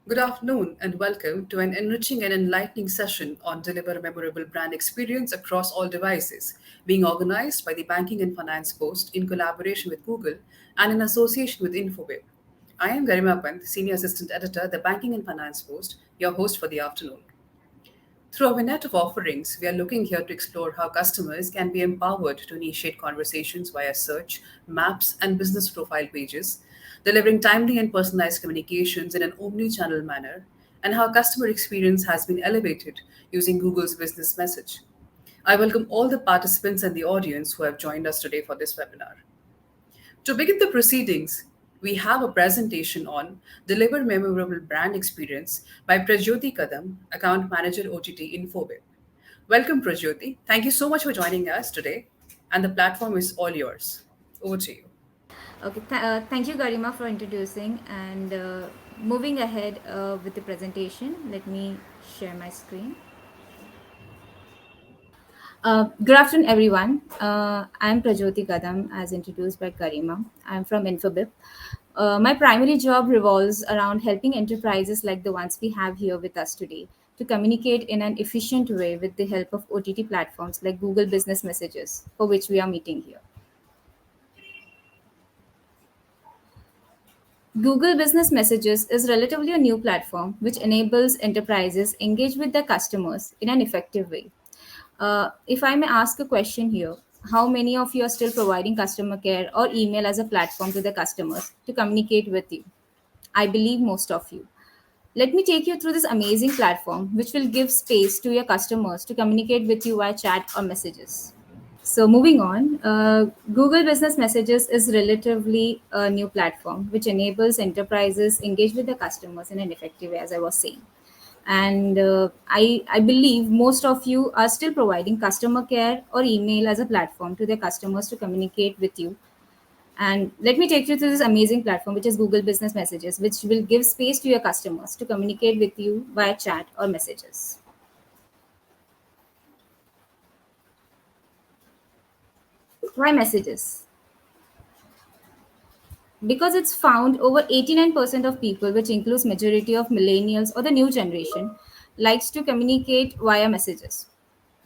Good afternoon and welcome to an enriching and enlightening session on Deliver Memorable Brand Experience across all devices, being organized by the Banking and Finance Post in collaboration with Google and in association with Infobip. I am Garima Pant, Senior Assistant Editor, the Banking and Finance Post, your host for the afternoon. Through our net of offerings, we are looking here to explore how customers can be empowered to initiate conversations via search, maps, and business profile pages, delivering timely and personalized communications in an omni-channel manner, and how customer experience has been elevated using Google's business message. I welcome all the participants and the audience who have joined us today for this webinar. To begin the proceedings, we have a presentation on Deliver Memorable Brand Experience by Prajyoti Kadam, Account Manager OTT Infobip. Welcome, Prajyoti. Thank you so much for joining us today, and the platform is all yours. Over to you. Okay, thank you, Garima, for introducing and moving ahead with the presentation. Let me share my screen. Good afternoon, everyone. I'm Prajyoti Kadam, as introduced by Garima. I'm from Infobip. My primary job revolves around helping enterprises like the ones we have here with us today to communicate in an efficient way with the help of OTT platforms like Google Business Messages, for which we are meeting here. Google Business Messages is relatively a new platform which enables enterprises engage with their customers in an effective way. If I may ask a question here, how many of you are still providing customer care or email as a platform to the customers to communicate with you? I believe most of you. Let me take you through this amazing platform which will give space to your customers to communicate with you via chat or messages. So moving on, Google Business Messages is relatively a new platform which enables enterprises engage with their customers in an effective way, as I was saying. And I believe most of you are still providing customer care or email as a platform to their customers to communicate with you. And let me take you through this amazing platform, which is Google Business Messages, which will give space to your customers to communicate with you via chat or messages. Why messages? Because it's found over 89% of people, which includes majority of millennials or the new generation, likes to communicate via messages.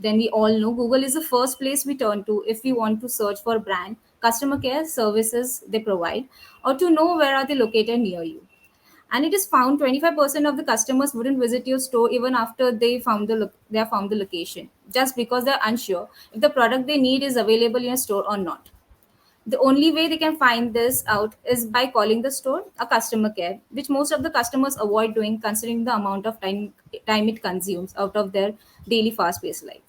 Then we all know Google is the first place we turn to if we want to search for brand customer care services they provide, or to know where are they located near you. And it is found 25% of the customers wouldn't visit your store even after they have found the location, just because they're unsure if the product they need is available in a store or not. The only way they can find this out is by calling the store a customer care, which most of the customers avoid doing considering the amount of time it consumes out of their daily fast-paced life.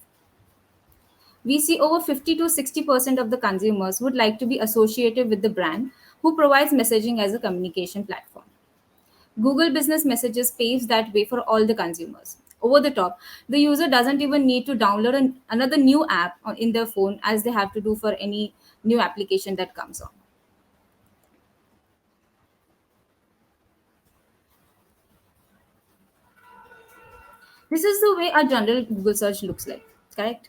We see over 50 to 60% of the consumers would like to be associated with the brand who provides messaging as a communication platform. Google Business Messages paves that way for all the consumers. Over the top, the user doesn't even need to download another new app in their phone as they have to do for any new application that comes on. This is the way our general Google search looks like, correct?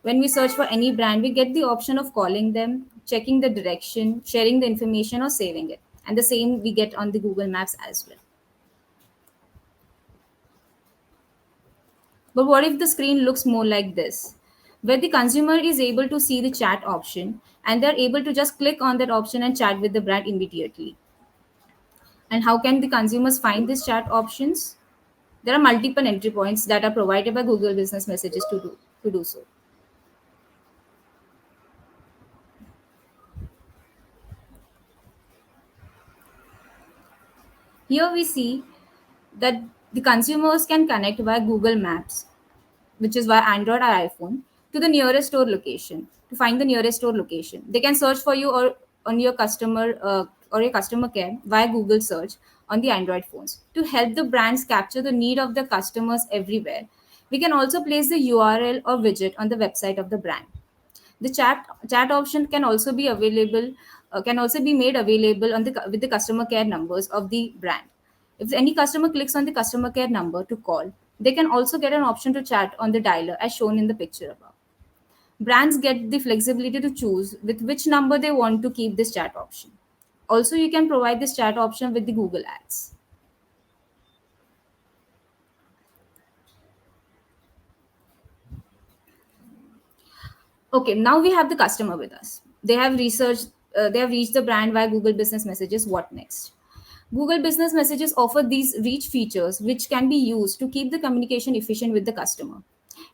When we search for any brand, we get the option of calling them, checking the direction, sharing the information, or saving it. And the same we get on the Google Maps as well. But what if the screen looks more like this? Where the consumer is able to see the chat option and they're able to just click on that option and chat with the brand immediately. And how can the consumers find these chat options? There are multiple entry points that are provided by Google Business Messages to do so. Here we see that the consumers can connect via Google Maps, which is via Android or iPhone, to the nearest store location to find the nearest store location. They can search for you or on your customer care via Google search on the Android phones to help the brands capture the need of the customers everywhere. We can also place the URL or widget on the website of the brand. The chat option can also be made available on the with the customer care numbers of the brand. If any customer clicks on the customer care number to call, they can also get an option to chat on the dialer as shown in the picture above. Brands get the flexibility to choose with which number they want to keep this chat option. Also, you can provide this chat option with the Google Ads. Okay, now we have the customer with us. They have reached the brand via Google Business Messages. What next? Google Business Messages offer these reach features which can be used to keep the communication efficient with the customer.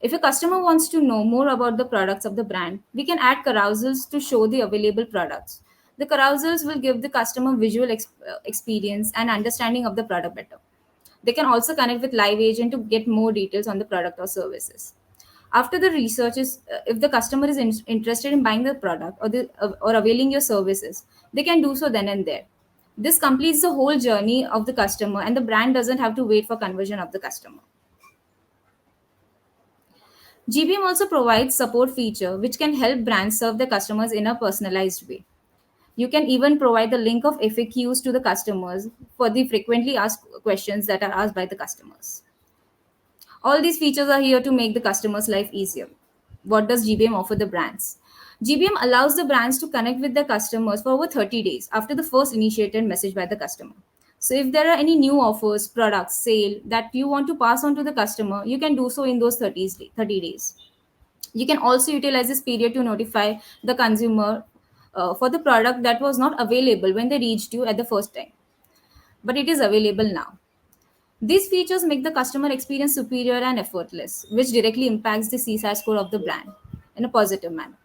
If a customer wants to know more about the products of the brand, we can add carousels to show the available products. The carousels will give the customer visual experience and understanding of the product better. They can also connect with live agent to get more details on the product or services. After the research is, if the customer is interested in buying the product or availing your services, they can do so then and there. This completes the whole journey of the customer, and the brand doesn't have to wait for conversion of the customer. GBM also provides support feature which can help brands serve their customers in a personalized way. You can even provide the link of FAQs to the customers for the frequently asked questions that are asked by the customers. All these features are here to make the customer's life easier. What does GBM offer the brands? GBM allows the brands to connect with their customers for over 30 days after the first initiated message by the customer. So, if there are any new offers, products, sale that you want to pass on to the customer, you can do so in those 30 days. You can also utilize this period to notify the consumer for the product that was not available when they reached you at the first time, but it is available now. These features make the customer experience superior and effortless, which directly impacts the CSAT score of the brand in a positive manner.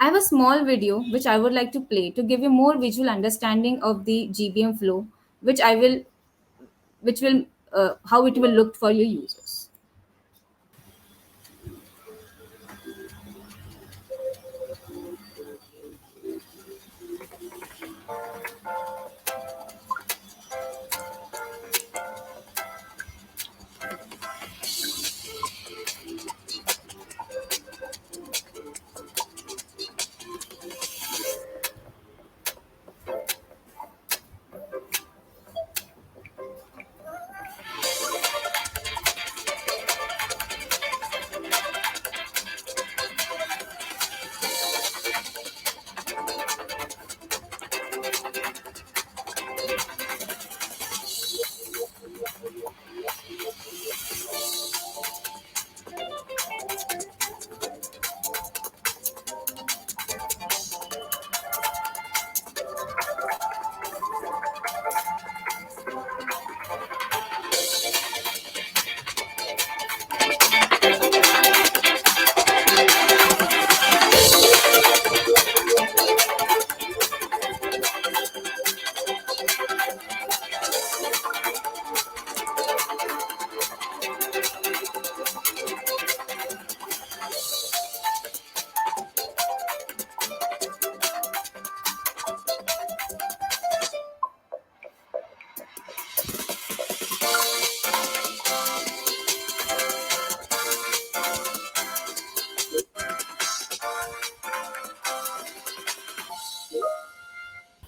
I have a small video which I would like to play to give you more visual understanding of the GBM flow, which I will, which will, how it will look for your users.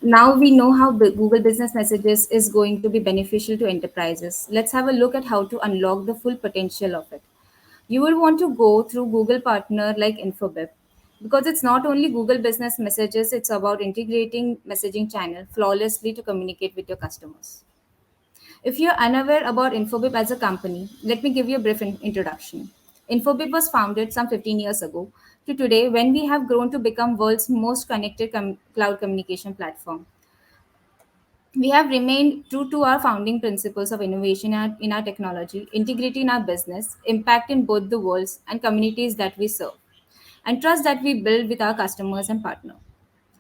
Now we know how Google Business Messages is going to be beneficial to enterprises. Let's have a look at how to unlock the full potential of it. You will want to go through Google partner like Infobip because it's not only Google Business Messages, it's about integrating messaging channel flawlessly to communicate with your customers. If you're unaware about Infobip as a company, let me give you a brief introduction. Infobip was founded some 15 years ago to today when we have grown to become world's most connected cloud communication platform. We have remained true to our founding principles of innovation in our technology, integrity in our business, impact in both the worlds and communities that we serve, and trust that we build with our customers and partners.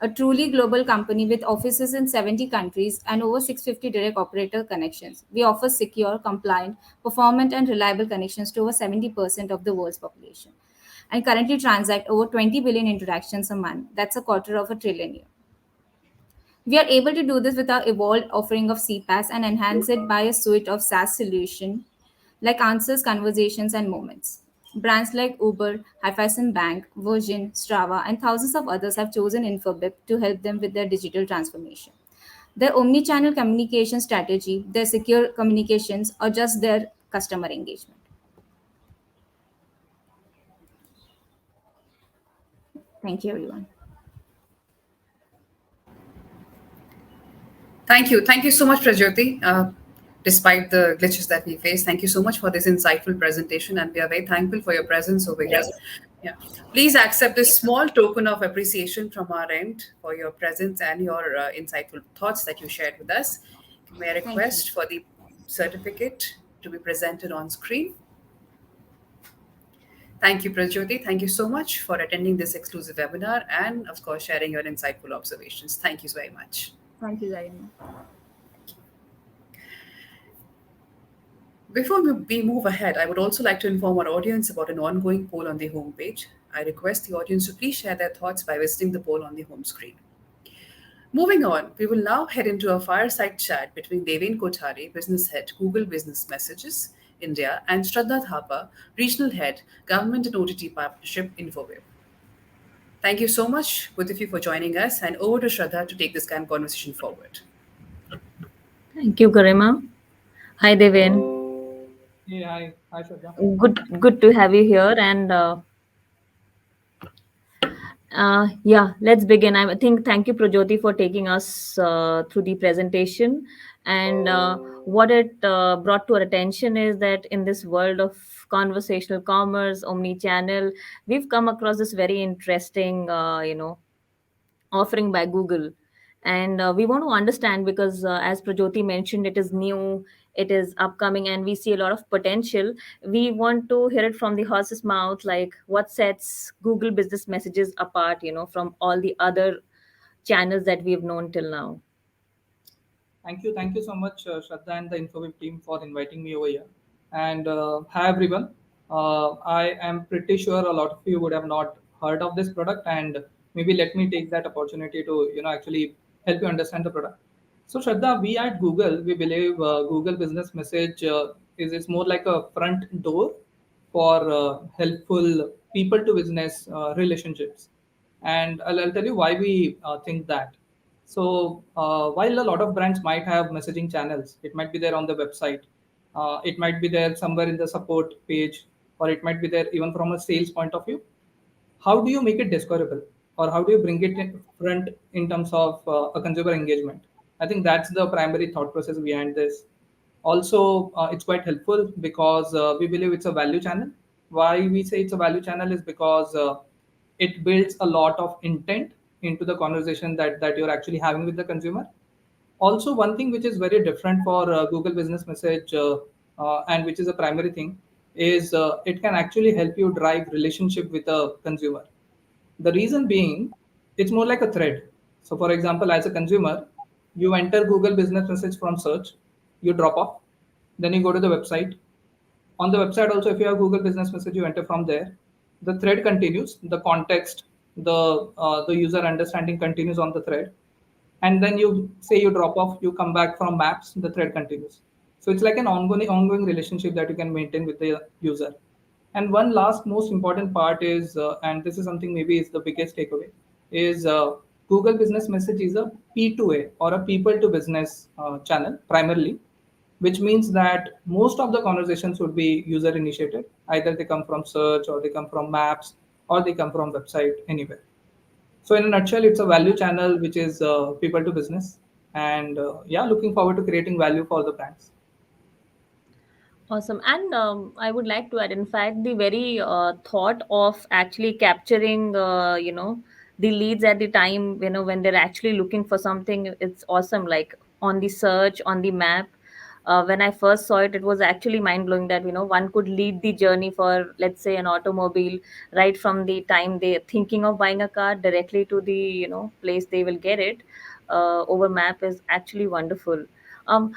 A truly global company with offices in 70 countries and over 650 direct operator connections, we offer secure, compliant, performant, and reliable connections to over 70% of the world's population and currently transact over 20 billion interactions a month. That's a quarter of a trillion year. We are able to do this with our evolved offering of CPaaS and enhance it by a suite of SaaS solution like Answers, Conversations, and Moments. Brands like Uber, Haifaisen Bank, Virgin, Strava, and thousands of others have chosen Infobip to help them with their digital transformation. Their omni-channel communication strategy, their secure communications, or just their customer engagement. Thank you, everyone. Thank you. Thank you so much, Prajyoti. Despite the glitches that we face, thank you so much for this insightful presentation, and we are very thankful for your presence over here. Yeah. Please accept this small token of appreciation from our end for your presence and your insightful thoughts that you shared with us. May I Thank you. request for the certificate to be presented on screen? Thank you, Prajyoti. Thank you so much for attending this exclusive webinar and, of course, sharing your insightful observations. Thank you very much. Thank you, Zarina. Before we move ahead, I would also like to inform our audience about an ongoing poll on the homepage. I request the audience to please share their thoughts by visiting the poll on the home screen. Moving on, we will now head into a fireside chat between Devin Kothari, Business Head, Google Business Messages, India, and Shraddha Thapa, Regional Head, Government and OTT Partnership, Infoweb. Thank you so much, both of you, for joining us, and over to Shraddha to take this kind of conversation forward. Thank you, Garima. Hi, Devin. Hey, hi. Hi, Shraddha. Good to have you here. And yeah, let's begin. I think thank you, Prajoti, for taking us through the presentation. And what it brought to our attention is that in this world of conversational commerce, omni-channel, we've come across this very interesting, offering by Google. And we want to understand because, as Prajoti mentioned, it is new, it is upcoming, and we see a lot of potential. We want to hear it from the horse's mouth, like what sets Google Business Messages apart, from all the other channels that we've known till now. Thank you. Thank you so much, Shraddha and the Infoweb team for inviting me over here. And hi, everyone. I am pretty sure a lot of you would have not heard of this product, and maybe let me take that opportunity to, actually help you understand the product. So, Shraddha, we at Google, we believe Google Business Message is more like a front door for helpful people to business relationships. And I'll tell you why we think that. So while a lot of brands might have messaging channels, it might be there on the website, it might be there somewhere in the support page, or it might be there even from a sales point of view. How do you make it discoverable, or how do you bring it in front in terms of a consumer engagement? I think that's the primary thought process behind this. Also, it's quite helpful because we believe it's a value channel. Why we say it's a value channel is because it builds a lot of intent into the conversation that you're actually having with the consumer. Also, one thing which is very different for Google Business Message, and which is a primary thing, is it can actually help you drive relationship with a consumer. The reason being, it's more like a thread. So, for example, as a consumer, you enter Google Business Message from search, you drop off, then you go to the website. On the website, also, if you have Google Business Message, you enter from there. The thread continues, the context, the user understanding continues on the thread, and then you say you drop off, you come back from Maps, the thread continues. So it's like an ongoing relationship that you can maintain with the user. And one last most important part is, and this is something maybe is the biggest takeaway, is Google Business Message is a P2A or a people to business channel primarily, which means that most of the conversations would be user initiated. Either they come from search, or they come from Maps, or they come from website, anywhere. So in a nutshell, it's a value channel which is people to business, and yeah, looking forward to creating value for the brands. Awesome. And I would like to add, in fact, the very thought of actually capturing, the leads at the time, when they're actually looking for something, it's awesome. Like on the search, on the map. When I first saw it, it was actually mind blowing that, one could lead the journey for, let's say, an automobile right from the time they're thinking of buying a car directly to the, place they will get it over map is actually wonderful. Um,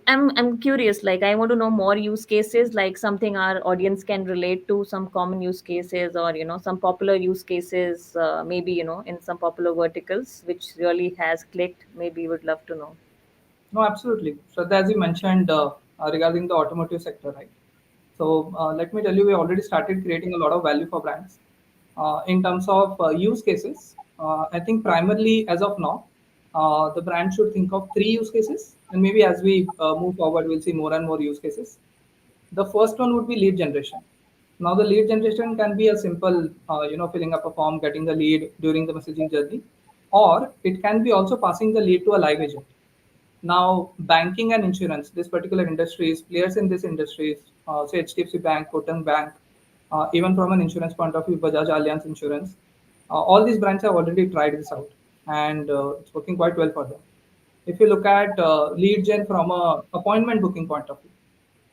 I'm curious. Like, I want to know more use cases, like something our audience can relate to, some common use cases, or some popular use cases. Maybe in some popular verticals, which really has clicked. Maybe would love to know. No, absolutely. So as you mentioned regarding the automotive sector, right? So let me tell you, we already started creating a lot of value for brands. In terms of use cases, I think primarily as of now, the brand should think of three use cases, and maybe as we move forward, we'll see more and more use cases. The first one would be lead generation. Now, the lead generation can be a simple, filling up a form, getting the lead during the messaging journey, or it can be also passing the lead to a live agent. Now, banking and insurance, this particular industries, players in this industries, say HDFC Bank, Kotak Bank, Even from an insurance point of view, Bajaj Allianz Insurance, all these brands have already tried this out, and it's working quite well for them. If you look at lead gen from a appointment booking point of view,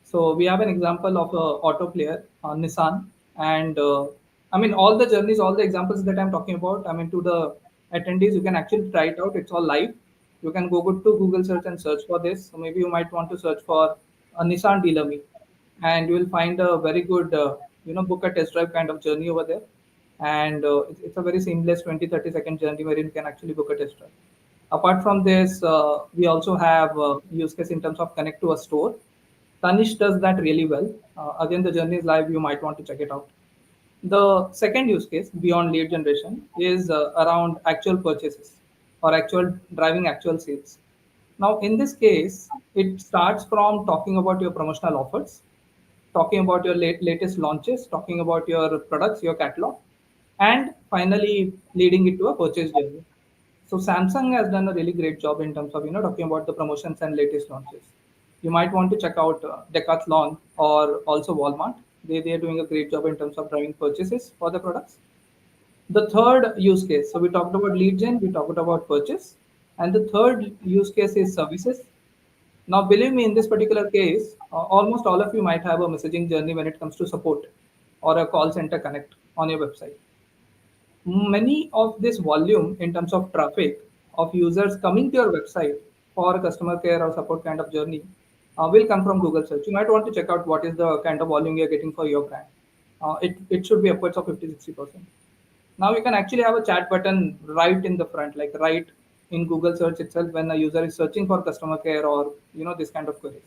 so we have an example of a auto player, Nissan, and I mean all the journeys, all the examples that I'm talking about. I mean to the attendees, you can actually try it out. It's all live. You can go to Google search and search for this. So maybe you might want to search for a Nissan dealer me, and you will find a very good book a test drive kind of journey over there. And it's a very seamless 20-30 second journey where you can actually book a test drive. Apart from this, we also have use case in terms of connect to a store. Tanish does that really well. Again, the journey is live. You might want to check it out. The second use case beyond lead generation is around actual purchases or actual driving actual sales. Now, in this case, it starts from talking about your promotional offers, talking about your latest launches, talking about your products, your catalog, and finally leading it to a purchase journey. So Samsung has done a really great job in terms of talking about the promotions and latest launches. You might want to check out Decathlon or also Walmart. They are doing a great job in terms of driving purchases for the products. The third use case. So we talked about lead gen, we talked about purchase, and the third use case is services. Now, believe me, in this particular case, almost all of you might have a messaging journey when it comes to support or a call center connect on your website. Many of this volume in terms of traffic of users coming to your website for customer care or support kind of journey will come from Google search. You might want to check out what is the kind of volume you're getting for your brand. It should be upwards of 50-60%. Now you can actually have a chat button right in the front, like right in Google search itself when a user is searching for customer care or this kind of queries.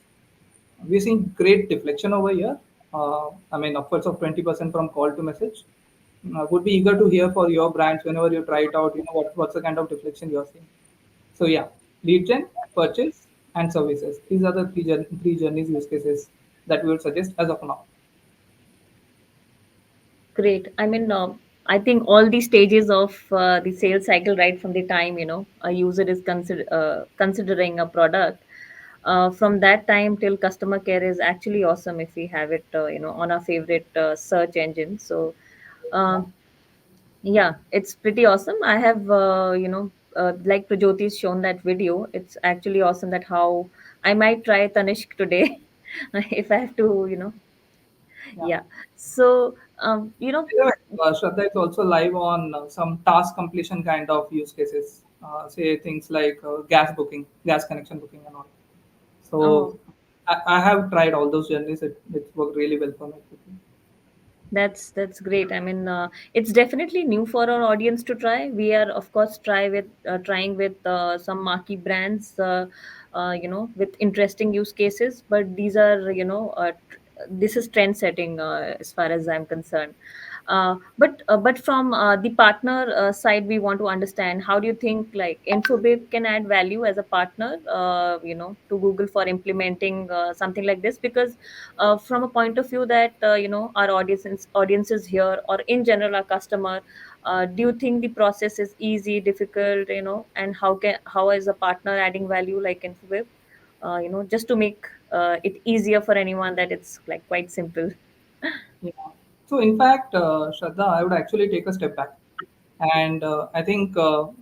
We're seeing great deflection over here. I mean, upwards of 20% from call to message. Would be eager to hear for your brands whenever you try it out. What's the kind of deflection you're seeing. So yeah, lead gen, purchase, and services. These are the three journeys use cases that we would suggest as of now. Great. I mean, I think all the stages of the sales cycle, right from the time a user is considering a product, from that time till customer care is actually awesome if we have it, on our favorite search engine. So, Yeah, um, yeah, it's pretty awesome. I have, like Prajyoti's shown that video. It's actually awesome that how I might try Tanishq today if I have to, yeah. yeah. So, By the way, Shraddha is also live on some task completion kind of use cases. Say things like gas booking, gas connection booking, and all. So oh, I have tried all those journeys. It worked really well for me. that's great. I mean, it's definitely new for our audience to try. We are, of course, trying with some marquee brands, with interesting use cases. But these are, this is trend setting as far as I'm concerned. But from the partner side, we want to understand how do you think like Infobip can add value as a partner, to Google for implementing something like this? Because from a point of view that our audiences here or in general our customer, do you think the process is easy, difficult, and how is a partner adding value like Infobip, just to make it easier for anyone that it's like quite simple. Yeah. So in fact, Shraddha, I would actually take a step back. And I think,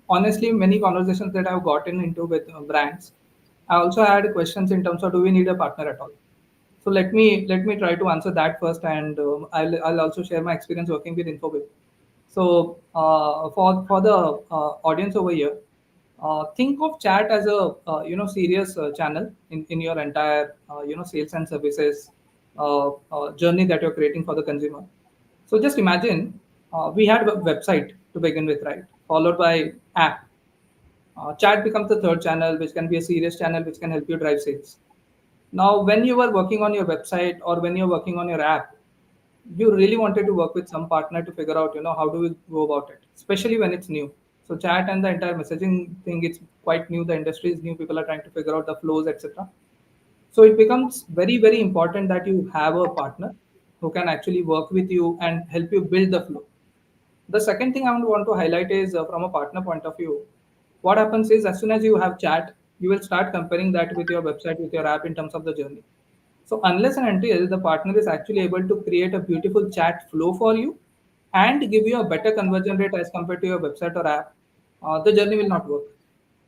honestly, many conversations that I've gotten into with brands, I also had questions in terms of do we need a partner at all? So let me try to answer that first, and I'll also share my experience working with Infobip. So for the audience over here, think of chat as a serious channel in your entire sales and services journey that you're creating for the consumer. So just imagine we had a website to begin with, right? Followed by app. Chat becomes the third channel, which can be a serious channel, which can help you drive sales. Now, when you are working on your website or when you're working on your app, you really wanted to work with some partner to figure out, how do we go about it, especially when it's new. So chat and the entire messaging thing, it's quite new. The industry is new. People are trying to figure out the flows, etc. So it becomes very, very important that you have a partner who can actually work with you and help you build the flow. The second thing I would want to highlight is from a partner point of view, what happens is as soon as you have chat, you will start comparing that with your website, with your app in terms of the journey. So unless and until the partner is actually able to create a beautiful chat flow for you and give you a better conversion rate as compared to your website or app, the journey will not work.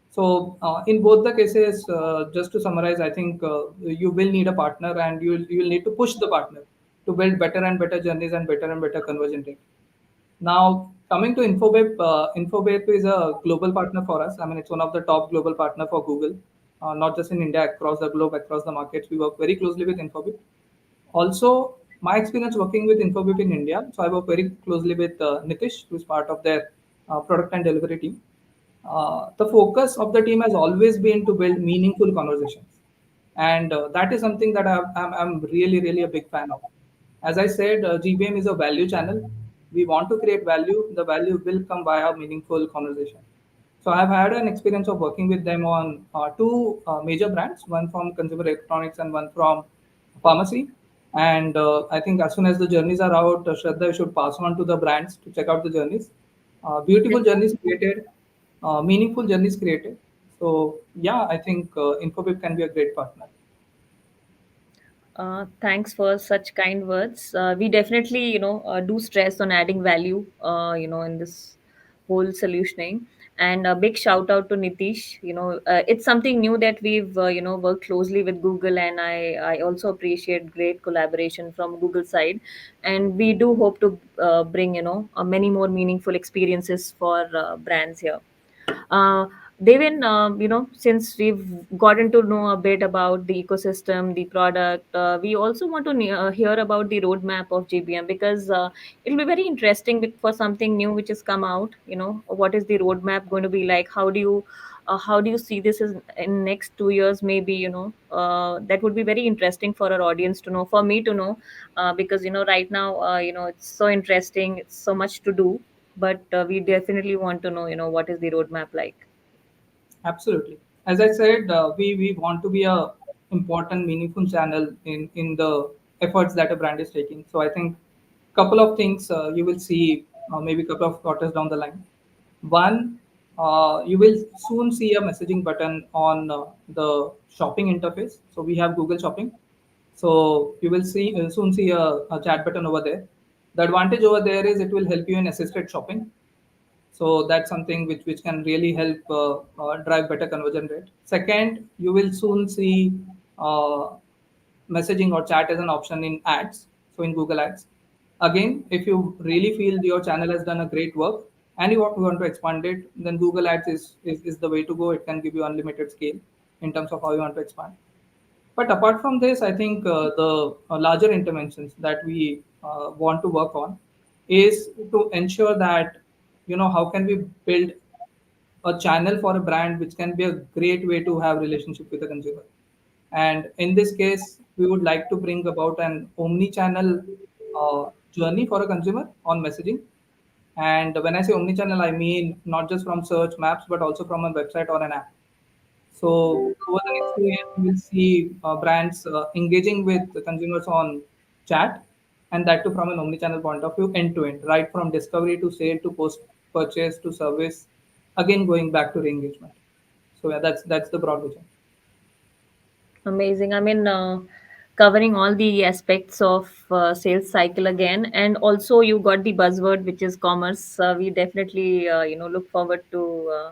So in both the cases, just to summarize, I think you will need a partner, and you will need to push the partner to build better and better journeys and better conversion rate. Now, coming to Infobip, Infobip is a global partner for us. I mean, it's one of the top global partner for Google, not just in India, across the globe, across the markets. We work very closely with Infobip. Also, my experience working with Infobip in India, so I work very closely with Nitish, who is part of their product and delivery team. The focus of the team has always been to build meaningful conversations, and that is something that I'm really really a big fan of. As I said, GBM is a value channel. We want to create value. The value will come via meaningful conversation. So I've had an experience of working with them on two major brands, one from consumer electronics and one from pharmacy. And I think as soon as the journeys are out, Shraddha, you should pass on to the brands to check out the journeys. Beautiful journeys created, meaningful journeys created. So yeah, I think Infobip can be a great partner. Thanks for such kind words. We definitely, do stress on adding value, in this whole solutioning. And a big shout out to Nitish. It's something new that we've, worked closely with Google, and I also appreciate great collaboration from Google side. And we do hope to bring, many more meaningful experiences for brands here. Uh, Devin, since we've gotten to know a bit about the ecosystem, the product, we also want to hear about the roadmap of GBM, because it'll be very interesting for something new which has come out. What is the roadmap going to be like? How do you see this in next 2 years? Maybe that would be very interesting for our audience to know, for me to know, because right now it's so interesting, it's so much to do, but we definitely want to know what is the roadmap like. Absolutely. As I said, we want to be a important, meaningful channel in the efforts that a brand is taking. So I think couple of things you will see maybe couple of quarters down the line. One, you will soon see a messaging button on the shopping interface. So we have Google Shopping. So you will soon see a chat button over there. The advantage over there is it will help you in assisted shopping, so that's something which can really help drive better conversion rate. Second, you will soon see uh, messaging or chat as an option in ads, so in Google Ads. Again, if you really feel your channel has done a great work and you want to expand it, then Google Ads is the way to go. It can give you unlimited scale in terms of how you want to expand. But apart from this, I think the larger interventions that we want to work on is to ensure that how can we build a channel for a brand which can be a great way to have relationship with the consumer. And in this case, we would like to bring about an omni-channel journey for a consumer on messaging. And when I say omni-channel, I mean not just from search maps, but also from a website or an app. So over the next 2 years, we will see brands engaging with the consumers on chat, and that too from an omnichannel point of view, end to end, right from discovery to sale to post purchase to service, again going back to re-engagement. So yeah, that's the broad vision. Amazing. I mean, covering all the aspects of sales cycle again, and also you got the buzzword which is commerce. We definitely, look forward to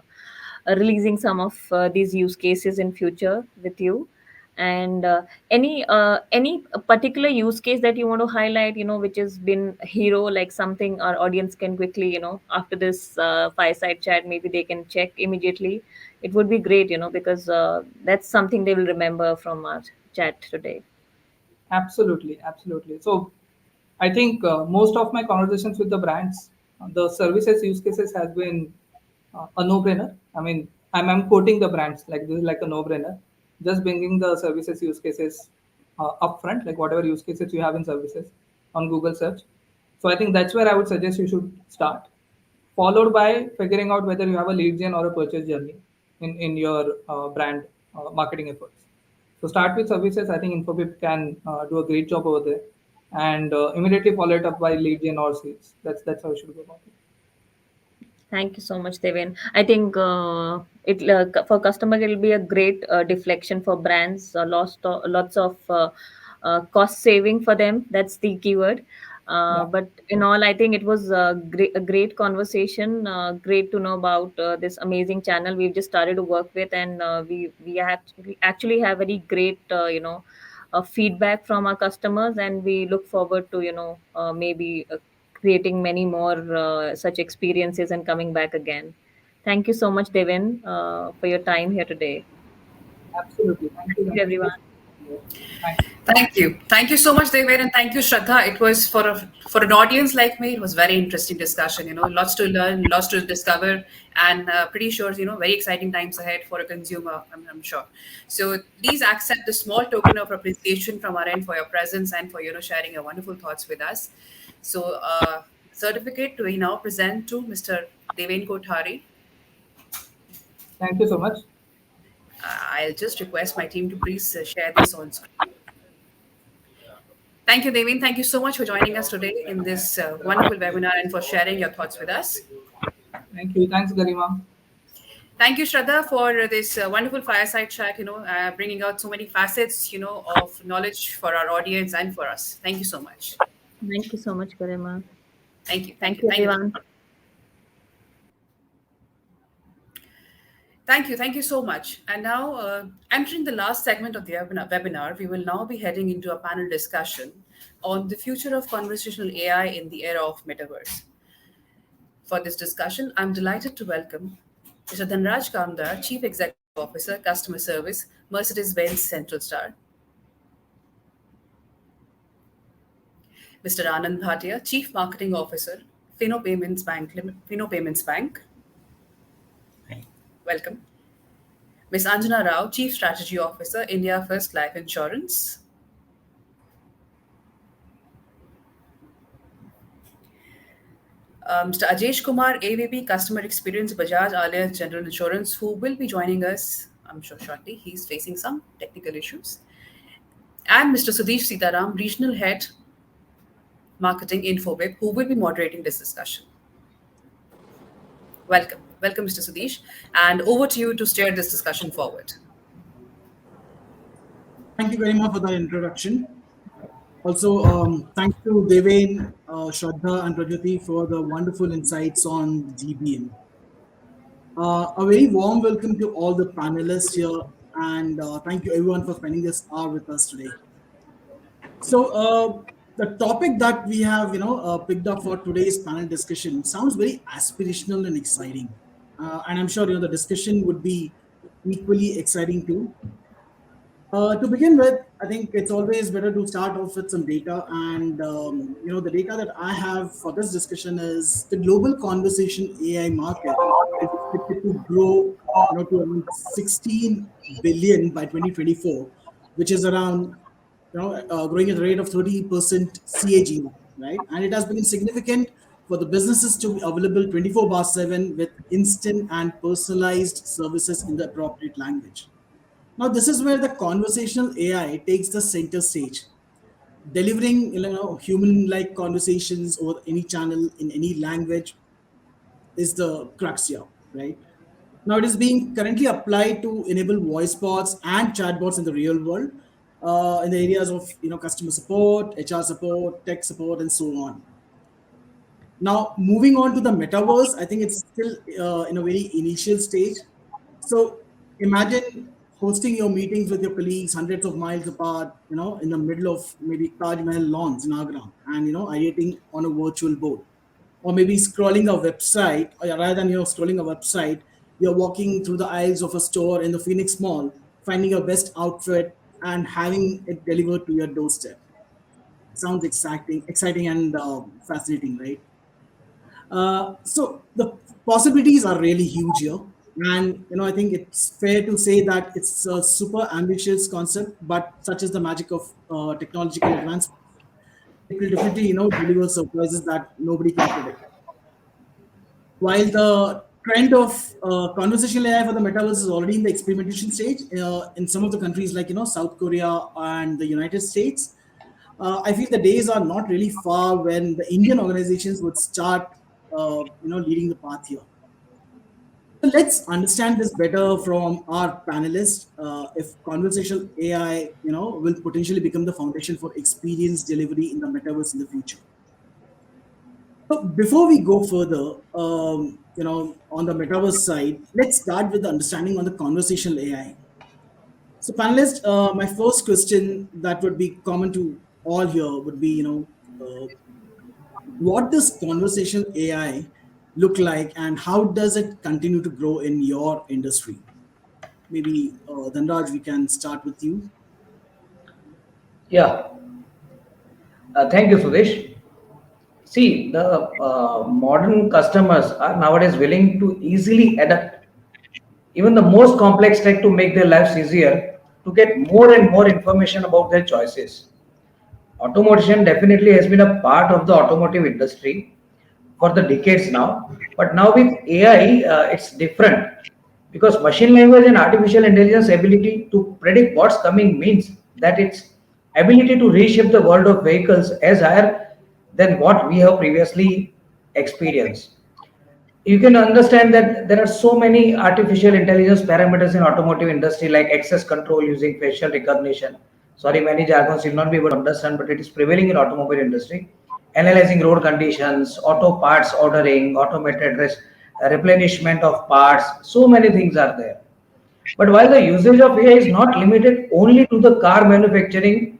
releasing some of these use cases in future with you. And any particular use case that you want to highlight, which has been hero, like something our audience can quickly, after this fireside chat, maybe they can check immediately. It would be great, because that's something they will remember from our chat today. Absolutely, absolutely. So I think most of my conversations with the brands, the services use cases has been a no-brainer. I mean, I'm quoting the brands like this is like a no-brainer. Just bringing the services use cases upfront, like whatever use cases you have in services on Google search. So I think that's where I would suggest you should start, followed by figuring out whether you have a lead gen or a purchase journey in your brand marketing efforts. So start with services. I think Infobip can do a great job over there, and immediately follow it up by lead gen or sales. That's how you should go about it. Thank you so much, Devin. I think for customer it'll be a great deflection for brands. Lots of cost saving for them. That's the keyword. Yeah, But in all, I think it was a great conversation. Great to know about this amazing channel we've just started to work with, and we actually have very great feedback from our customers, and we look forward to maybe creating many more such experiences and coming back again. Thank you so much, Devin, for your time here today. absolutely. Thank you. Thank you, Thank you everyone. for thanks. Thank you. Thank you so much, David, and thank you, Shraddha. It was for an audience like me, it was very interesting discussion. Lots to learn, lots to discover, and pretty sure very exciting times ahead for a consumer. I'm sure. So please accept the small token of appreciation from our end for your presence and for sharing your wonderful thoughts with us. So certificate we now present to Mr. Deven Kothari. Thank you so much. I'll just request my team to please share this on screen. Thank you, Devin. Thank you so much for joining us today in this wonderful webinar and for sharing your thoughts with us. Thank you. Thanks, Garima. Thank you, Shraddha, for this wonderful fireside chat, bringing out so many facets, of knowledge for our audience and for us. Thank you so much. Thank you so much, Garima. Thank you. Thank Thank you. you, Thank you. everyone. Thank you. Thank you so much. And now, entering the last segment of the webinar, we will now be heading into a panel discussion on the future of conversational AI in the era of metaverse. For this discussion, I'm delighted to welcome Mr. Dhanraj Kamdar, Chief Executive Officer, Customer Service, Mercedes-Benz Central Star; Mr. Anand Bhatia, Chief Marketing Officer, Fino Payments Bank. Welcome. Ms. Anjana Rao, Chief Strategy Officer, India First Life Insurance; Mr. Ajesh Kumar, AVP Customer Experience, Bajaj Allianz General Insurance, who will be joining us, I'm sure, shortly. He's facing some technical issues. And Mr. Sudesh Sitaram, Regional Head Marketing Infobip, who will be moderating this discussion. Welcome. Welcome, Mr. Sudesh. And over to you to steer this discussion forward. Thank you very much for that introduction. Also, thanks to Deven, Shraddha, and Prajati for the wonderful insights on GBM. A very warm welcome to all the panelists here, and thank you everyone for spending this hour with us today. So, the topic that we have, picked up for today's panel discussion sounds very aspirational and exciting, and I'm sure the discussion would be equally exciting too. To begin with, I think it's always better to start off with some data. And, the data that I have for this discussion is the global conversation AI market is expected to grow, to around 16 billion by 2024, which is around, growing at a rate of 30% CAGR, right? And it has been significant for the businesses to be available 24 bar 7 with instant and personalized services in the appropriate language. Now, this is where the conversational AI takes the center stage, delivering human-like conversations over any channel in any language is the crux here, right? Now, it is being currently applied to enable voice bots and chatbots in the real world, in the areas of customer support, HR support, tech support, and so on. Now, moving on to the metaverse, I think it's still in a very initial stage. So imagine hosting your meetings with your colleagues hundreds of miles apart, in the middle of maybe Taj Mahal lawns in Agra, and ideating on a virtual board, or maybe scrolling a website, or rather than scrolling a website, you're walking through the aisles of a store in the Phoenix Mall, finding your best outfit and having it delivered to your doorstep. Sounds exciting and fascinating, right? So the possibilities are really huge here, and I think it's fair to say that it's a super ambitious concept, but such is the magic of technological advancement. It will definitely deliver surprises that nobody can predict. While the trend of conversational AI for the metaverse is already in the experimentation stage in some of the countries like South Korea and the United States, I feel the days are not really far when the Indian organizations would start, leading the path here. So let's understand this better from our panelists. If conversational AI, will potentially become the foundation for experience delivery in the metaverse in the future. So before we go further, on the metaverse side, let's start with the understanding on the conversational AI. So, panelists, my first question that would be common to all here would be, what does conversational AI look like, and how does it continue to grow in your industry? Maybe, Dhanraj, we can start with you. Yeah, thank you, Sudesh. See, the modern customers are nowadays willing to easily adapt even the most complex tech to make their lives easier to get more and more information about their choices. Automation definitely has been a part of the automotive industry for the decades now, but now with AI, it's different because machine language and artificial intelligence ability to predict what's coming means that its ability to reshape the world of vehicles as higher than what we have previously experienced. You can understand that there are so many artificial intelligence parameters in automotive industry like access control using facial recognition. Sorry, many jargons you'll not be able to understand, but it is prevailing in automobile industry. Analyzing road conditions, auto parts ordering, automated replenishment of parts, so many things are there. But while the usage of AI is not limited only to the car manufacturing,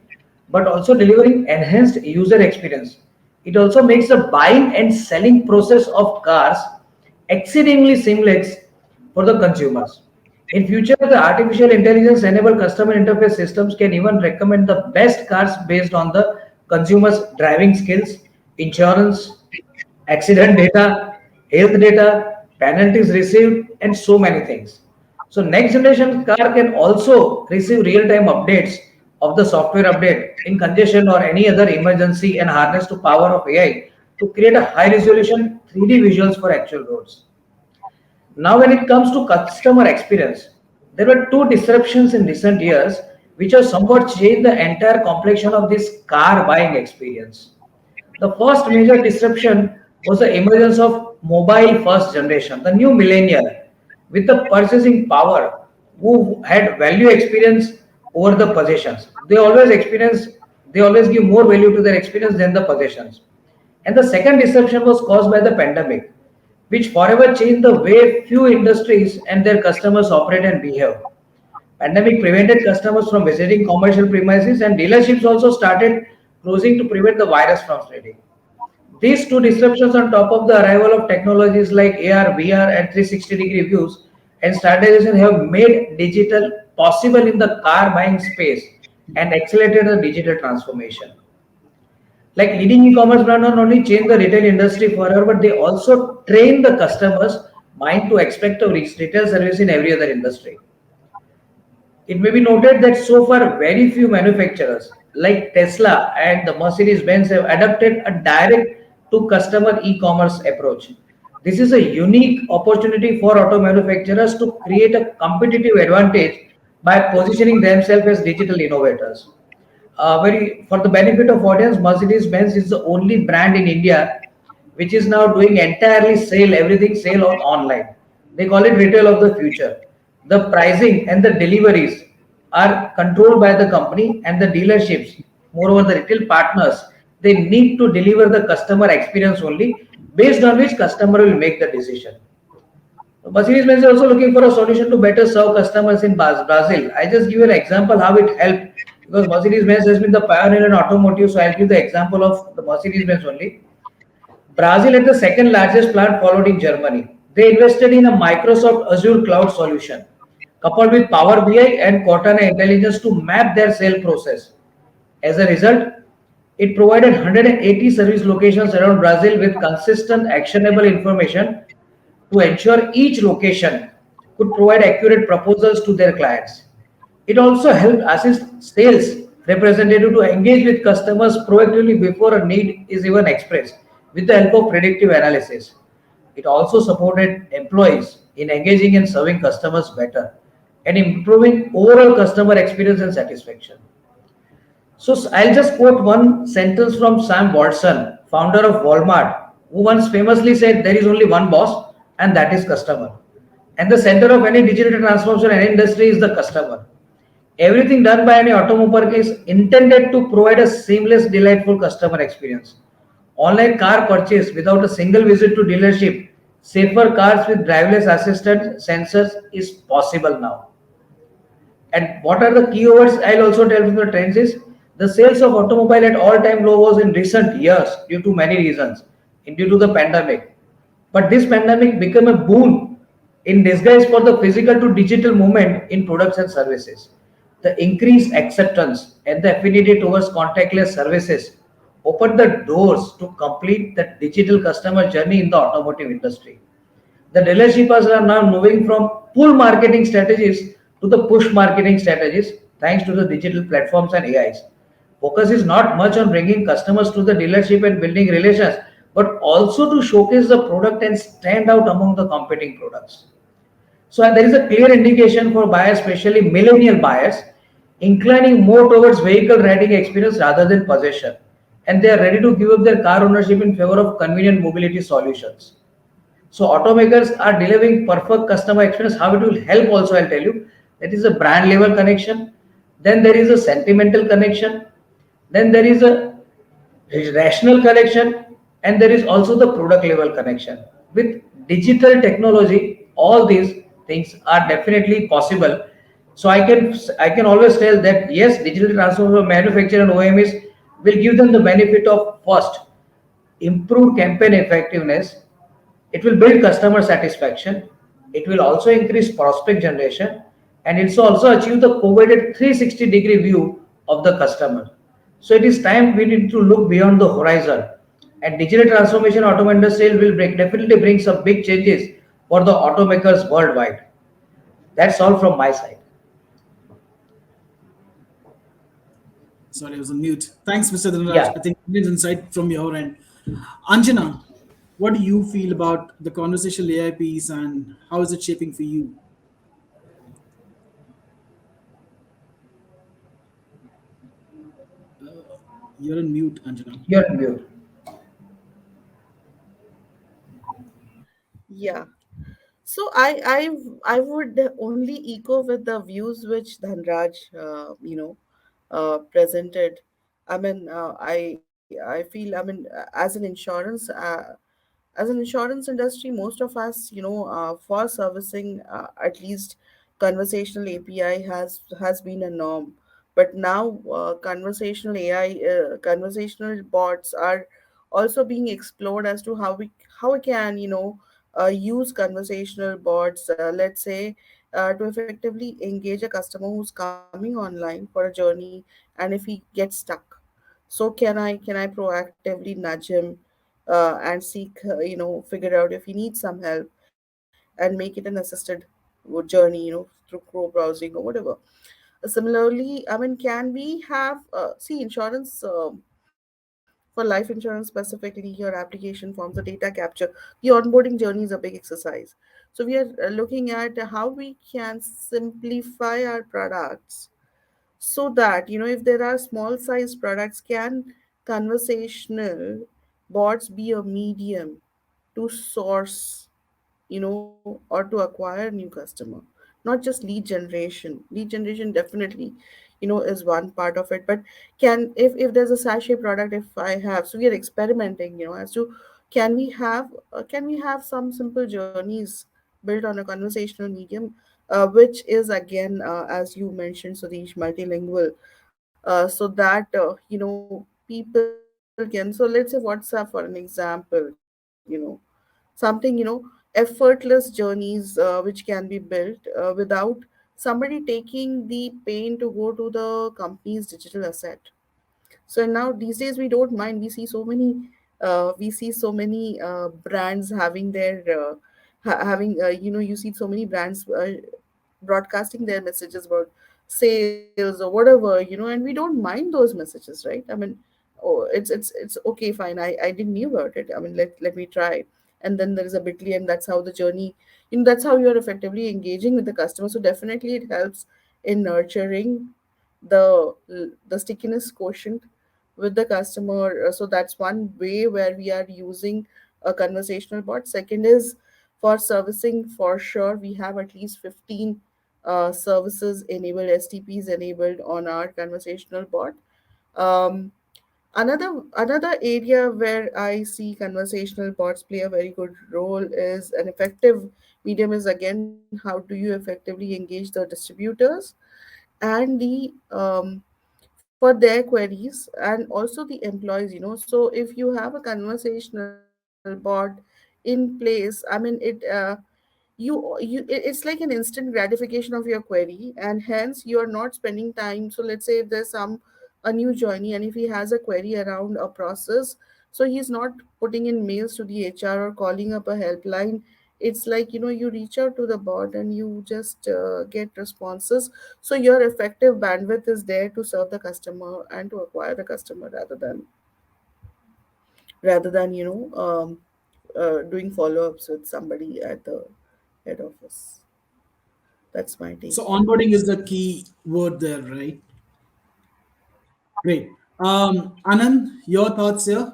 but also delivering enhanced user experience, it also makes the buying and selling process of cars exceedingly seamless for the consumers. In future, the artificial intelligence enabled customer interface systems can even recommend the best cars based on the consumer's driving skills, insurance, accident data, health data, penalties received, and so many things. So next generation car can also receive real-time updates of the software update in congestion or any other emergency and harness to power of AI to create a high resolution 3D visuals for actual roads. Now, when it comes to customer experience, there were two disruptions in recent years which have somewhat changed the entire complexion of this car buying experience. The first major disruption was the emergence of mobile first generation, the new millennial, with the purchasing power, who had value experience over the possessions. They always give more value to their experience than the possessions. And the second disruption was caused by the pandemic, which forever changed the way few industries and their customers operate and behave. Pandemic prevented customers from visiting commercial premises, and dealerships also started closing to prevent the virus from spreading. These two disruptions, on top of the arrival of technologies like AR, VR, and 360-degree views and standardization, have made digital possible in the car buying space and accelerated the digital transformation. Like leading e-commerce brand not only change the retail industry forever, but they also train the customers mind to expect a retail service in every other industry. It may be noted that so far very few manufacturers like Tesla and the Mercedes-Benz have adopted a direct to customer e-commerce approach. This is a unique opportunity for auto manufacturers to create a competitive advantage by positioning themselves as digital innovators. Very for the benefit of audience, Mercedes-Benz is the only brand in India which is now doing entirely sale everything sale on online. They call it retail of the future. The pricing and the deliveries are controlled by the company and the dealerships. Moreover, the retail partners, they need to deliver the customer experience only based on which customer will make the decision. Mercedes-Benz is also looking for a solution to better serve customers in Brazil. I just give you an example how it helped because Mercedes-Benz has been the pioneer in automotive. So I'll give the example of the Mercedes-Benz only. Brazil had the second largest plant followed in Germany. They invested in a Microsoft Azure cloud solution coupled with Power BI and Cortana intelligence to map their sale process. As a result, it provided 180 service locations around Brazil with consistent actionable information to ensure each location could provide accurate proposals to their clients. It also helped assist sales representative to engage with customers proactively before a need is even expressed with the help of predictive analysis. It also supported employees in engaging and serving customers better and improving overall customer experience and satisfaction. So I'll just quote one sentence from Sam Watson, founder of Walmart, who once famously said, "There is only one boss, and that is customer." And the center of any digital transformation in any industry is the customer. Everything done by any automobile is intended to provide a seamless, delightful customer experience. Online car purchase without a single visit to dealership, safer cars with driverless assistant sensors is possible now. And what are the keywords? I'll also tell you the trends is the sales of automobile at all-time low was in recent years due to many reasons, due to the pandemic. But this pandemic became a boon in disguise for the physical to digital movement in products and services. The increased acceptance and the affinity towards contactless services opened the doors to complete the digital customer journey in the automotive industry. The dealerships are now moving from pull marketing strategies to the push marketing strategies thanks to the digital platforms and AIs. Focus is not much on bringing customers to the dealership and building relations, but also to showcase the product and stand out among the competing products. So there is a clear indication for buyers, especially millennial buyers, inclining more towards vehicle riding experience rather than possession. And they are ready to give up their car ownership in favor of convenient mobility solutions. So automakers are delivering perfect customer experience. How it will help also, I'll tell you. That is a brand level connection. Then there is a sentimental connection. Then there is a rational connection, and there is also the product level connection. With digital technology, all these things are definitely possible. So I can always tell that yes, digital transformation of manufacturer and OEMs will give them the benefit of first improved campaign effectiveness. It will build customer satisfaction. It will also increase prospect generation, and it's also achieve the coveted 360-degree view of the customer. So it is time we need to look beyond the horizon. And digital transformation automotive industry will definitely bring some big changes for the automakers worldwide. That's all from my side. Sorry, I was on mute. Thanks, Mr. Dhanraj. Yeah. I think brilliant insight from your end. Anjana, what do you feel about the conversational AI piece and how is it shaping for you? You're on mute, Anjana. You're on mute. Yeah. So I would only echo with the views which Dhanraj presented. I mean, I feel, I mean, as an insurance industry, most of us, for servicing, at least conversational API has been a norm. But now, conversational bots are also being explored as to how we can, use conversational bots, let's say, to effectively engage a customer who's coming online for a journey, and if he gets stuck, so can I proactively nudge him, and seek, figure out if he needs some help, and make it an assisted journey, through Crow browsing or whatever. Similarly, I mean, can we have, see, insurance, for life insurance specifically, your application forms, the data capture, the onboarding journey is a big exercise. So we are looking at how we can simplify our products, so that, if there are small size products, can conversational bots be a medium to source, or to acquire new customer, not just lead generation definitely, is one part of it. But can, if there's a sachet product, if I have, so we are experimenting, as to can we have some simple journeys built on a conversational medium, which is again, as you mentioned, Sudesh, multilingual, so that, people can, so let's say WhatsApp for an example, something, effortless journeys, which can be built, without somebody taking the pain to go to the company's digital asset. So now these days we don't mind. We see so many brands having their, you see so many brands, broadcasting their messages about sales or whatever, and we don't mind those messages, right? I mean, oh, it's okay, fine. I didn't knew about it. I mean, let me try. And then there is a bitly, and that's how the journey, that's how you're effectively engaging with the customer. So definitely it helps in nurturing the stickiness quotient with the customer. So that's one way where we are using a conversational bot. Second is For servicing, for sure, we have at least 15 services enabled, STPs enabled on our conversational bot. Um, another area where I see conversational bots play a very good role is an effective medium is again how do you effectively engage the distributors and the for their queries and also the employees. So if you have a conversational bot in place, I mean it's like an instant gratification of your query, and hence you are not spending time. So let's say if there's a new joinee and if he has a query around a process, so he's not putting in mails to the HR or calling up a helpline. It's like, you reach out to the bot and you just get responses. So your effective bandwidth is there to serve the customer and to acquire the customer rather than doing follow-ups with somebody at the head office. That's my take. So onboarding is the key word there, right? Great. Anand, your thoughts here?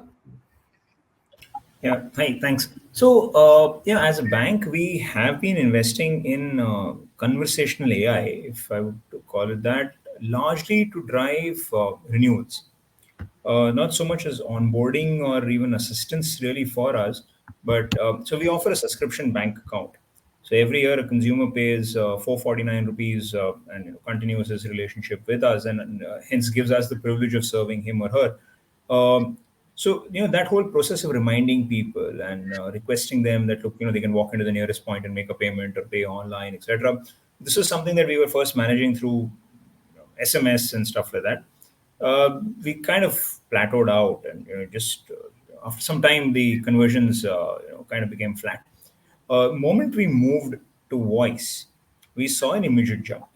Yeah, hi, thanks. So, as a bank, we have been investing in conversational AI, if I would to call it that, largely to drive renewals. Not so much as onboarding or even assistance really for us, but so we offer a subscription bank account. So every year a consumer pays 449 rupees and continues his relationship with us, and hence gives us the privilege of serving him or her. So that whole process of reminding people and requesting them that, look, they can walk into the nearest point and make a payment or pay online, etc. This is something that we were first managing through SMS and stuff like that. We kind of plateaued out, and just after some time, the conversions kind of became flat. Moment we moved to voice, we saw an immediate jump.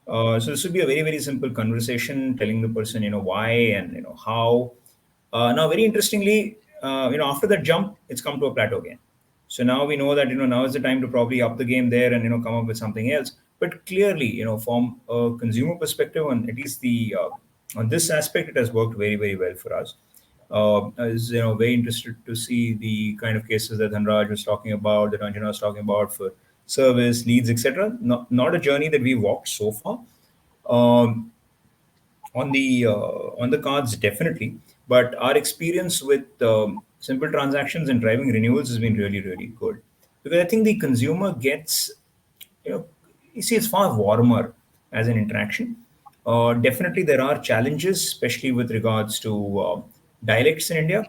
So this would be a very, very simple conversation, telling the person, why and how. Now, very interestingly, after that jump, it's come to a plateau again. So now we know that now is the time to probably up the game there and come up with something else. But clearly, from a consumer perspective, on at least the on this aspect, it has worked very, very well for us. I was very interested to see the kind of cases that Dhanraj was talking about, that Anjana was talking about for service, leads, etc. Not a journey that we walked so far. Um, on the cards, definitely, but our experience with simple transactions and driving renewals has been really, really good, because I think the consumer gets, you know you see, it's far warmer as an interaction. Definitely there are challenges, especially with regards to dialects in India.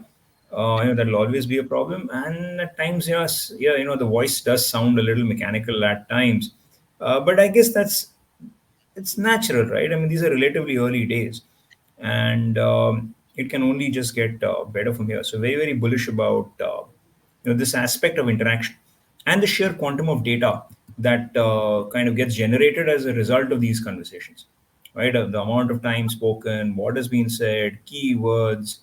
That'll always be a problem, and at times, the voice does sound a little mechanical at times. But I guess it's natural, right? I mean, these are relatively early days, and it can only just get better from here. So very, very bullish about this aspect of interaction and the sheer quantum of data that kind of gets generated as a result of these conversations, right? The amount of time spoken, what has been said, keywords,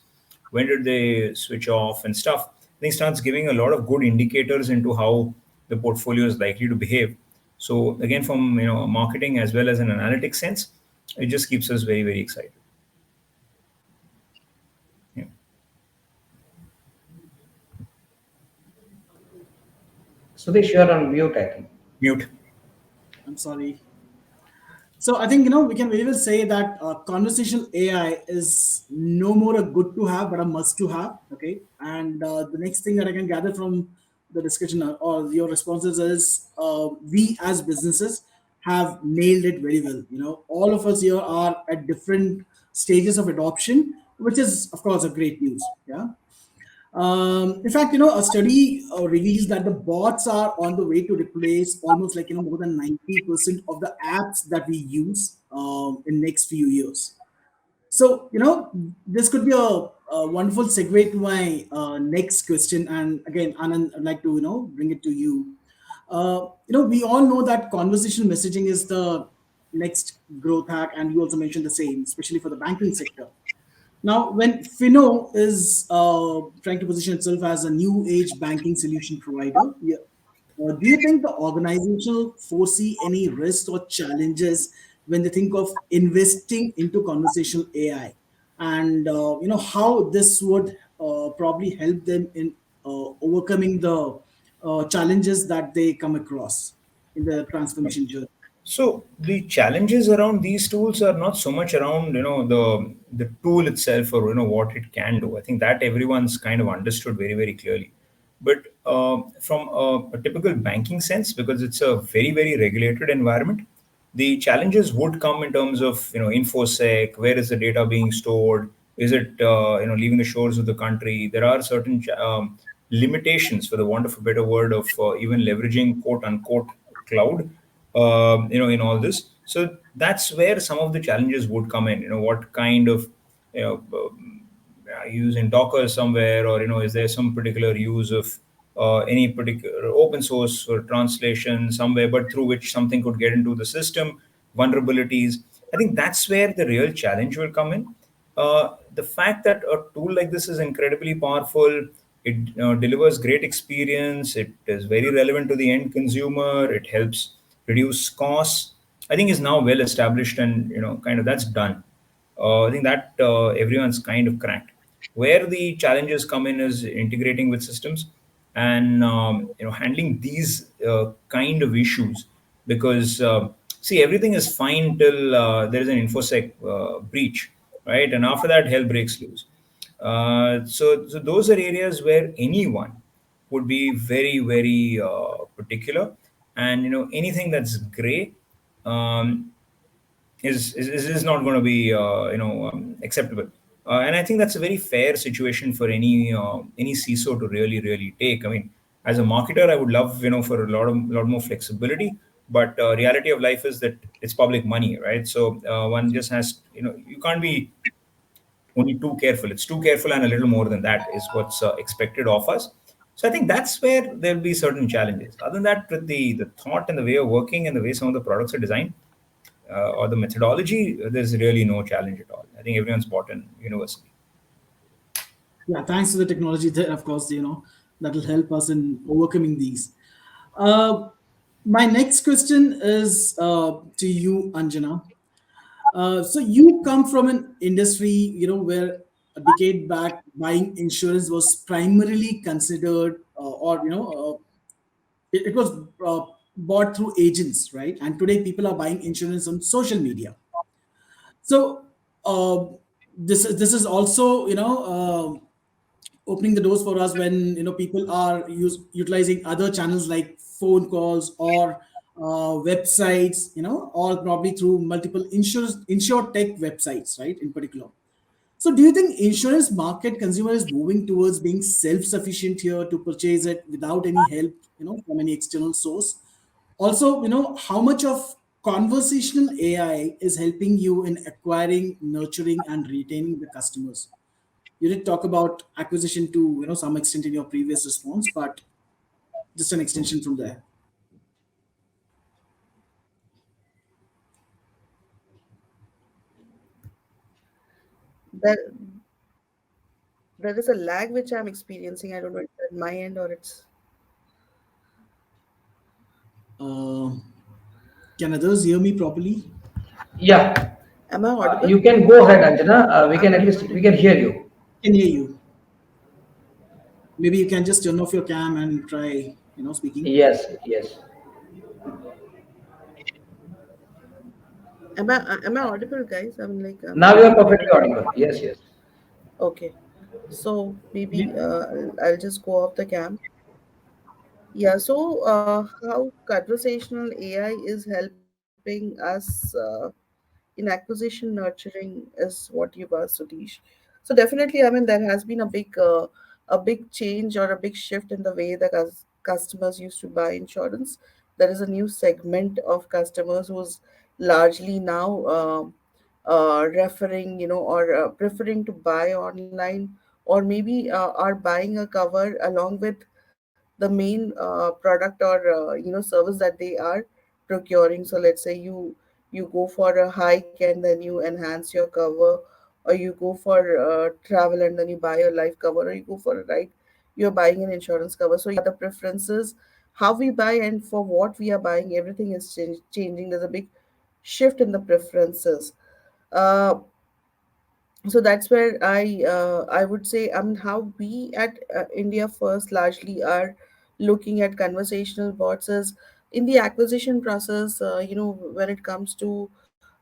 when did they switch off and stuff. I think starts giving a lot of good indicators into how the portfolio is likely to behave. So again, from a marketing as well as an analytics sense, it just keeps us very, very excited. Yeah. Sudesh, you're on mute, I think. Mute. I'm sorry. So I think we can very well say that conversational AI is no more a good to have, but a must to have. Okay, and the next thing that I can gather from the discussion or your responses is we as businesses have nailed it very well. All of us here are at different stages of adoption, which is of course a great news. Yeah. In fact, a study reveals that the bots are on the way to replace almost like more than 90% of the apps that we use in next few years. So this could be a wonderful segue to my next question. And again, Anand, I'd like to bring it to you. We all know that conversational messaging is the next growth hack, and you also mentioned the same, especially for the banking sector. Now, when Fino is trying to position itself as a new age banking solution provider, yeah, do you think the organization foresee any risks or challenges when they think of investing into conversational AI, and how this would probably help them in overcoming the challenges that they come across in the transformation journey? So the challenges around these tools are not so much around the tool itself or what it can do. I think that everyone's kind of understood very very clearly. But from a typical banking sense, because it's a very very regulated environment, the challenges would come in terms of infosec. Where is the data being stored? Is it leaving the shores of the country? There are certain limitations, for the want of a better word, of even leveraging quote unquote cloud in all this. So that's where some of the challenges would come in. What kind of you know using Docker somewhere, or is there some particular use of any particular open source or translation somewhere, but through which something could get into the system, vulnerabilities. I think that's where the real challenge will come in. The fact that a tool like this is incredibly powerful, it delivers great experience, it is very relevant to the end consumer, it helps reduce costs, I think is now well established, and kind of that's done. I think that everyone's kind of cracked. Where the challenges come in is integrating with systems and handling these kind of issues, because see, everything is fine till there is an infosec breach, right? And after that, hell breaks loose. So those are areas where anyone would be very very particular, and anything that's gray um, is not going to be acceptable. And I think that's a very fair situation for any CISO to really really take. I mean, as a marketer, I would love for a lot more flexibility, but reality of life is that it's public money, right? So one just has, you can't be only too careful. It's too careful, and a little more than that is what's expected of us. So I think that's where there'll be certain challenges. Other than that, with the thought and the way of working and the way some of the products are designed, or the methodology, there's really no challenge at all. I think everyone's bought in universally. Yeah, thanks to the technology there, of course, that will help us in overcoming these. Uh, my next question is to you, Anjana. So you come from an industry, where a decade back buying insurance was primarily considered, or it was bought through agents, right? And today people are buying insurance on social media. So uh, this is also opening the doors for us when people are utilizing other channels like phone calls or websites, or probably through multiple insure tech websites, right, in particular. So do you think insurance market consumer is moving towards being self-sufficient here to purchase it without any help, from any external source? Also, how much of conversational AI is helping you in acquiring, nurturing, and retaining the customers? You did talk about acquisition to some extent in your previous response, but just an extension from there. There, there is a lag which I'm experiencing. I don't know if it's at my end or it's. Uh, can others hear me properly? Yeah, Am I audible? you can go ahead, Anjana. We can at least we can hear you. Can hear you. Maybe you can just turn off your cam and try, speaking. Yes, yes. Am I audible, guys? I mean, like, Now am you I are not perfectly audible? audible. Yes, yes. Okay. So maybe I'll just go off the cam. Yeah, so how conversational AI is helping us in acquisition nurturing is what you've asked, Satish. So definitely, I mean, there has been a big change or a big shift in the way that customers used to buy insurance. There is a new segment of customers who's largely now referring, or preferring to buy online, or maybe are buying a cover along with the main product or service that they are procuring. So let's say you go for a hike and then you enhance your cover, or you go for travel and then you buy a life cover, or you go for a ride, you're buying an insurance cover. So yeah, the preferences, how we buy and for what we are buying, everything is changing. There's a big shift in the preferences. uh, so that's where I would say, I mean, how we at India First largely are looking at conversational bots is in the acquisition process. When it comes to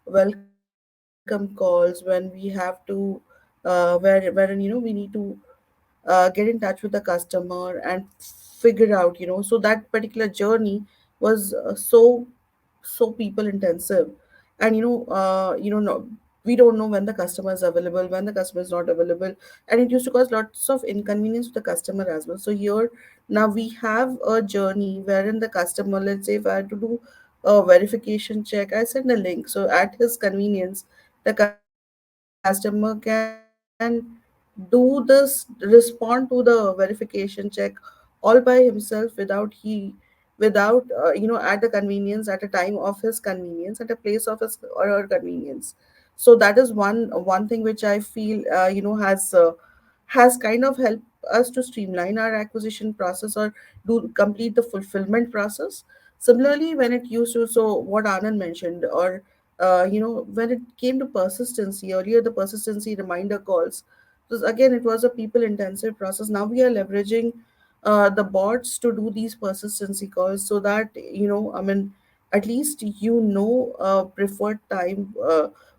welcome calls, when we have to wherein we need to get in touch with the customer and figure out, so that particular journey was so people intensive. And no, we don't know when the customer is available, when the customer is not available, and it used to cause lots of inconvenience to the customer as well. So here now we have a journey wherein the customer, let's say if I had to do a verification check, I send a link, so at his convenience the customer can do this, respond to the verification check all by himself without at the convenience, at a time of his convenience, at a place of his or her convenience. So that is one thing which I feel has kind of helped us to streamline our acquisition process or do complete the fulfillment process. Similarly, when it used to, so what Anand mentioned, or when it came to persistency, earlier the persistency reminder calls, because again it was a people intensive process. Now we are leveraging the bots to do these persistency calls, so that I mean, at least preferred time,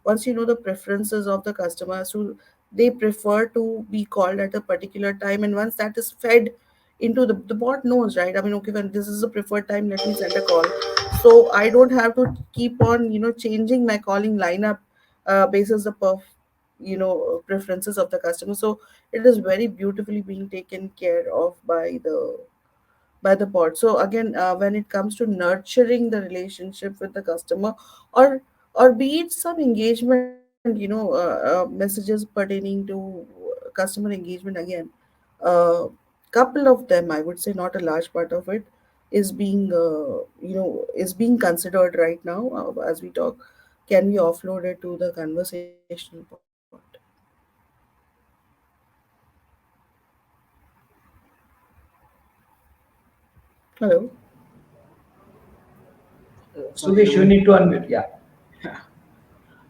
once you know the preferences of the customers, who they prefer to be called at a particular time, and once that is fed into the bot knows, right? I mean, okay, when this is a preferred time, let me send a call, so I don't have to keep on changing my calling lineup basis the preferences of the customer. So it is very beautifully being taken care of by the bot. So again, when it comes to nurturing the relationship with the customer, or be it some engagement, messages pertaining to customer engagement, again, uh, couple of them, I would say, not a large part of it, is being considered right now, as we talk. Can we offload it to the conversational bot? Hello. Sorry, Sudesh, you need to unmute. Yeah.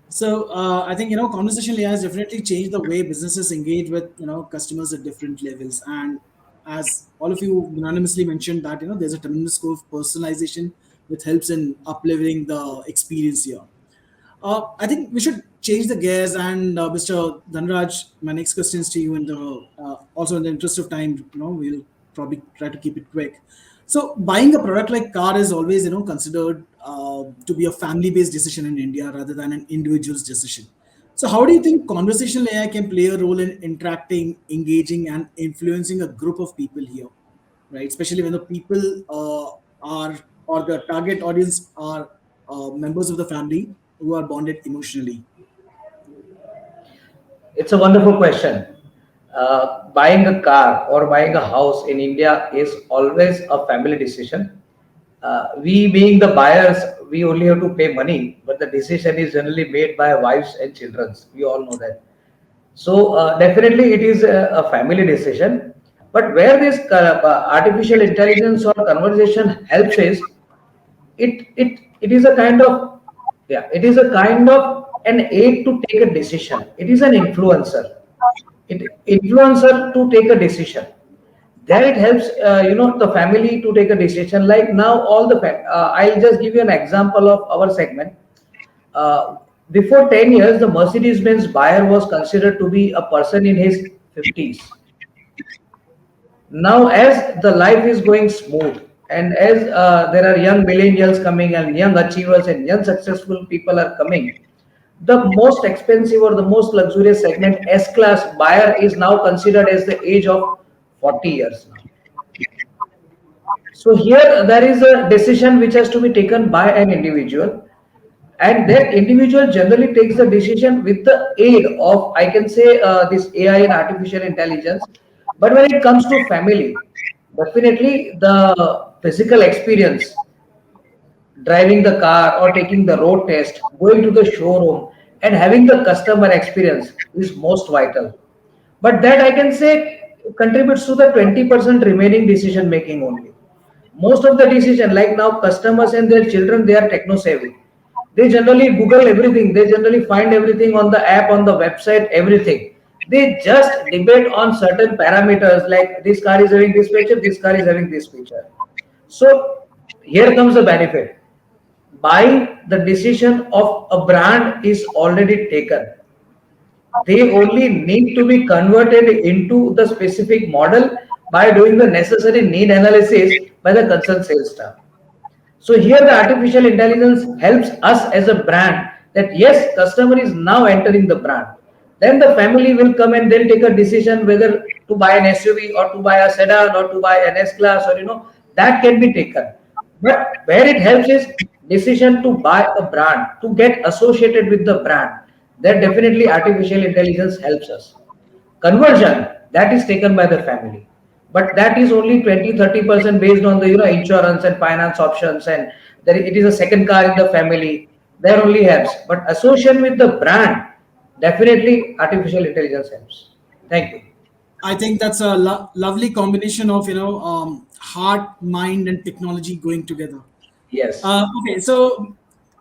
So I think conversational AI has definitely changed the way businesses engage with customers at different levels. And as all of you unanimously mentioned that there's a tremendous scope of personalization which helps in upleveling the experience here. I think we should change the gears. And Mr. Dhanraj, my next question is to you. In the also in the interest of time, we'll probably try to keep it quick. So, buying a product like car is always considered to be a family-based decision in India rather than an individual's decision. So, how do you think conversational AI can play a role in interacting, engaging, and influencing a group of people here, right? Especially when the people are or the target audience are members of the family who are bonded emotionally. It's a wonderful question. Buying a car or buying a house in India is always a family decision. We, being the buyers, we only have to pay money, but the decision is generally made by wives and children. We all know that. So definitely, it is a family decision. But where this artificial intelligence or conversation helps is it is a kind of, yeah, it is a kind of an aid to take a decision. It is an influencer, it influencer to take a decision. There it helps the family to take a decision. Like now all the I'll just give you an example of our segment. uh, Before 10 years the Mercedes Benz buyer was considered to be a person in his 50s. Now as the life is going smooth, and as there are young millennials coming and young achievers and young successful people are coming, the most expensive or the most luxurious segment S class buyer is now considered as the age of 40 years now. So here there is a decision which has to be taken by an individual, and that individual generally takes the decision with the aid of, I can say, this AI and artificial intelligence. But when it comes to family, definitely the physical experience, driving the car or taking the road test, going to the showroom, and having the customer experience is most vital. But that, I can say, contributes to the 20% remaining decision making only. Most of the decision, like now customers and their children, they are techno savvy. They generally Google everything. They generally find everything on the app, on the website, everything. They just debate on certain parameters like this car is having this feature, this car is having this feature. So here comes the benefit. Buying the decision of a brand is already taken. They only need to be converted into the specific model by doing the necessary need analysis by the concerned sales staff. So here the artificial intelligence helps us as a brand that yes, customer is now entering the brand. Then the family will come and then take a decision whether to buy an SUV or to buy a sedan or to buy an S class or that can be taken. But where it helps is decision to buy a brand, to get associated with the brand. That definitely artificial intelligence helps us. Conversion, that is taken by the family. But that is only 20-30% based on the insurance and finance options, and there it is a second car in the family. There only helps. But association with the brand, definitely artificial intelligence helps. Thank you. I think that's a lovely combination of heart, mind, and technology going together. Yes. Okay, so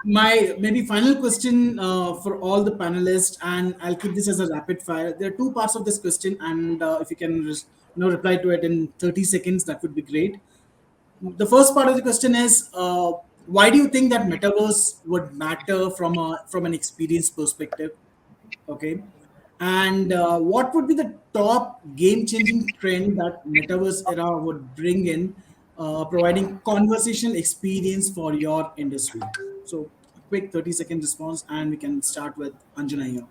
my maybe final question for all the panelists, and I'll keep this as a rapid fire. There are two parts of this question, and if you can reply to it in 30 seconds, that would be great. The first part of the question is, why do you think that metaverse would matter from an experience perspective? Okay, and what would be the top game changing trend that metaverse era would bring in, providing conversational experience for your industry? So a quick 30-second response, and we can start with Anjana here.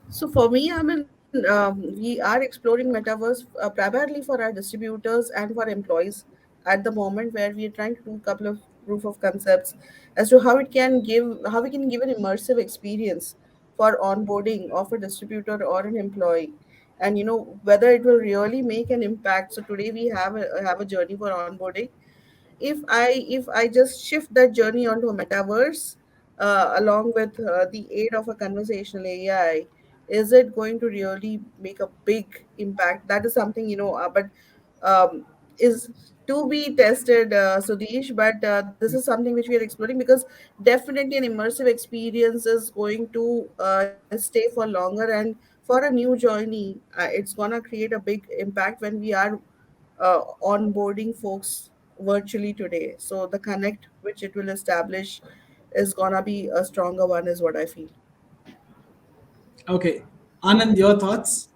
So for me, I mean, we are exploring metaverse primarily for our distributors and for employees at the moment, where we are trying to do a couple of proof of concepts as to how we can give an immersive experience for onboarding of a distributor or an employee, and whether it will really make an impact. So today we have a journey for onboarding. If I just shift that journey onto a metaverse, along with the aid of a conversational AI, is it going to really make a big impact? That is something, but um, is to be tested, Sudesh. But this is something which we are exploring, because definitely an immersive experience is going to stay for longer, and for a new journey, it's gonna create a big impact when we are onboarding folks virtually today. So the connect which it will establish is gonna be a stronger one, is what I feel. Okay, Anand, your thoughts?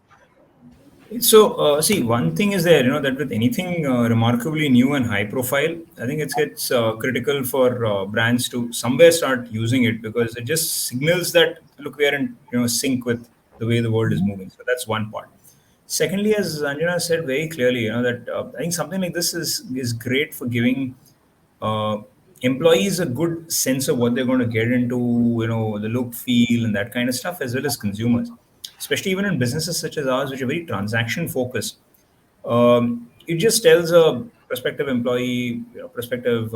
So, see, one thing is there, that with anything remarkably new and high profile, I think it's critical for brands to somewhere start using it, because it just signals that look, we are in sync with the way the world is moving. So that's one part. Secondly, as Anjana said very clearly, that I think something like this is great for giving uh, employees a good sense of what they're going to get into, the look, feel, and that kind of stuff, as well as consumers, especially even in businesses such as ours, which are very transaction focused. It just tells a prospective employee, prospective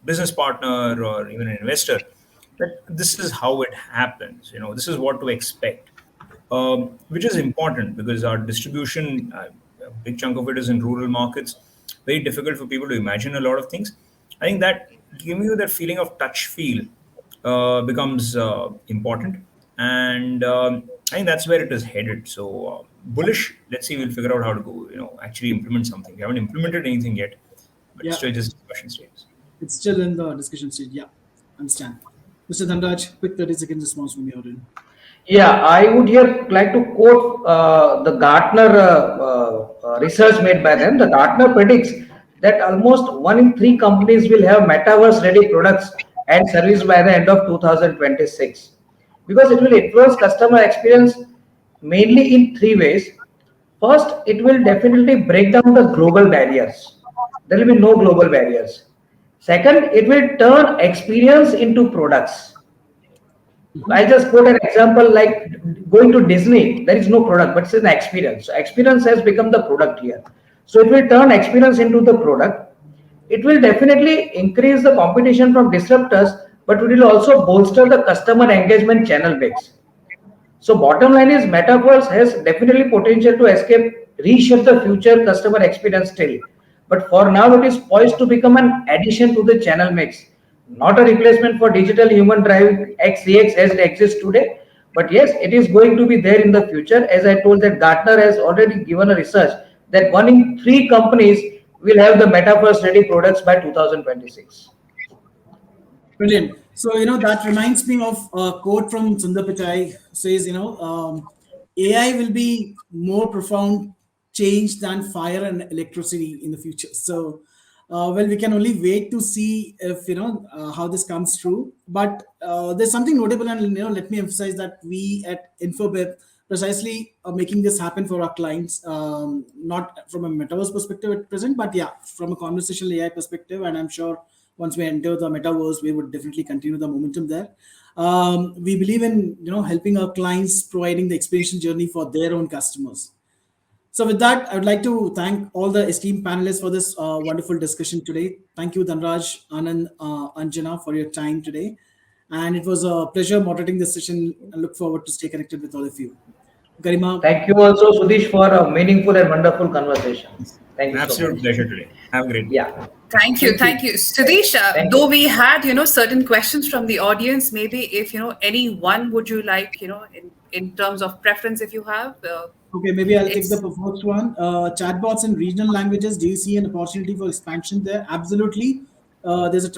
business partner, or even an investor that this is how it happens. This is what to expect, which is important because our distribution, a big chunk of it is in rural markets. Very difficult for people to imagine a lot of things. I think that giving you that feeling of touch feel becomes important, and I think that's where it is headed. So bullish. Let's see. We'll figure out how to go. Actually implement something. We haven't implemented anything yet, but Yeah, still just discussion stages. it's still in the discussion stage. Yeah, understand. Mr. Dhanraj, quick 30-second response from your end. Yeah, I would here like to quote the Gartner research made by them. The Gartner predicts that almost 1 in 3 companies will have metaverse-ready products and service by the end of 2026, because it will influence customer experience mainly in 3 ways. First, it will definitely break down the global barriers. There will be no global barriers. Second, it will turn experience into products. I just quote an example like going to Disney. There is no product, but it's an experience. So experience has become the product here. So it will turn experience into the product. It will definitely increase the competition from disruptors, but it will also bolster the customer engagement channel mix. So bottom line is Metaverse has definitely potential to reshape the future customer experience still. But for now, it is poised to become an addition to the channel mix, not a replacement for digital human drive XCX as it exists today, But yes, it is going to be there in the future. As I told, that Gartner has already given a research that one in three companies will have the metaverse ready products by 2026. Brilliant. So, that reminds me of a quote from Sundar Pichai says, AI will be more profound change than fire and electricity in the future. So, well, we can only wait to see if, how this comes true. But there's something notable, and, let me emphasize that we at Infobip precisely are making this happen for our clients, not from a metaverse perspective at present, but yeah, from a conversational AI perspective. And I'm sure once we enter the metaverse, we would definitely continue the momentum there. We believe in helping our clients, providing the experiential journey for their own customers. So with that, I would like to thank all the esteemed panelists for this wonderful discussion today. Thank you, Dhanraj, Anand, Anjana, for your time today. And it was a pleasure moderating this session. I look forward to stay connected with all of you. Garima, Thank you also, Sudish, for a meaningful and wonderful conversation. Thank An you so absolute much. pleasure today. Have a great day. Yeah, Thank you, thank you. thank you, Sudesh. thank Though you. we had, certain questions from the audience, maybe if any one would you like, in terms of preference, if you have, Okay, maybe I'll take the it's first one. Chatbots in regional languages. Do you see an opportunity for expansion there? Absolutely. There's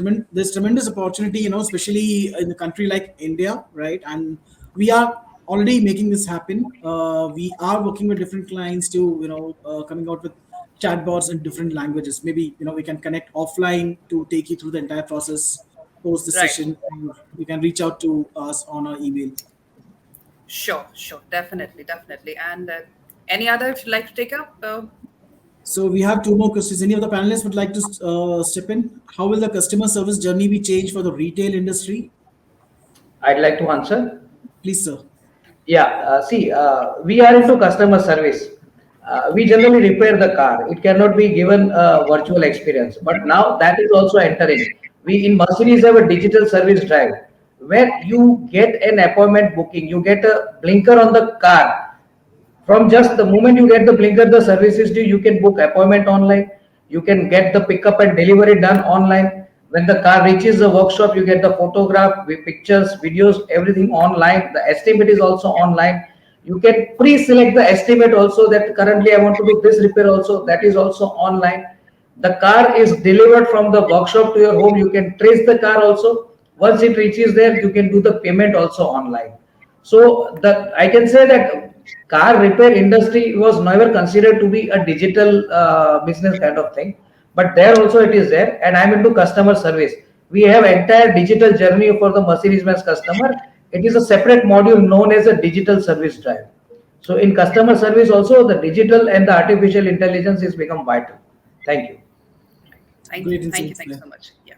tremendous opportunity, especially in a country like India, right? And we are already making this happen. We are working with different clients to, coming out with chatbots in different languages. Maybe we can connect offline to take you through the entire process post the right. session. Or you can reach out to us on our email. Sure, sure, definitely, definitely. And any other if you'd like to take up? So we have two more questions. Any of the panelists would like to step in? How will the customer service journey be changed for the retail industry? I'd like to answer. Please, sir. Yeah, see, we are into customer service. We generally repair the car. It cannot be given a virtual experience. But now that is also entering. We in Mercedes have a digital service drive where you get an appointment booking. You get a blinker on the car. From just the moment you get the blinker, the services due, you can book appointment online. You can get the pickup and delivery done online. When the car reaches the workshop, you get the photograph, with pictures, videos, everything online. The estimate is also online. You can pre-select the estimate also, that currently I want to do this repair also, that is also online. The car is delivered from the workshop to your home. You can trace the car also. Once it reaches there, you can do the payment also online. So the I can say that car repair industry was never considered to be a digital business kind of thing, but there also it is there. And I'm into customer service. We have entire digital journey for the Mercedes-Benz customer. It is a separate module known as a digital service drive. So in customer service also, the digital and the artificial intelligence is become vital. Thank you. Thank Great you, thank you, insights thank you there. so much. Yeah.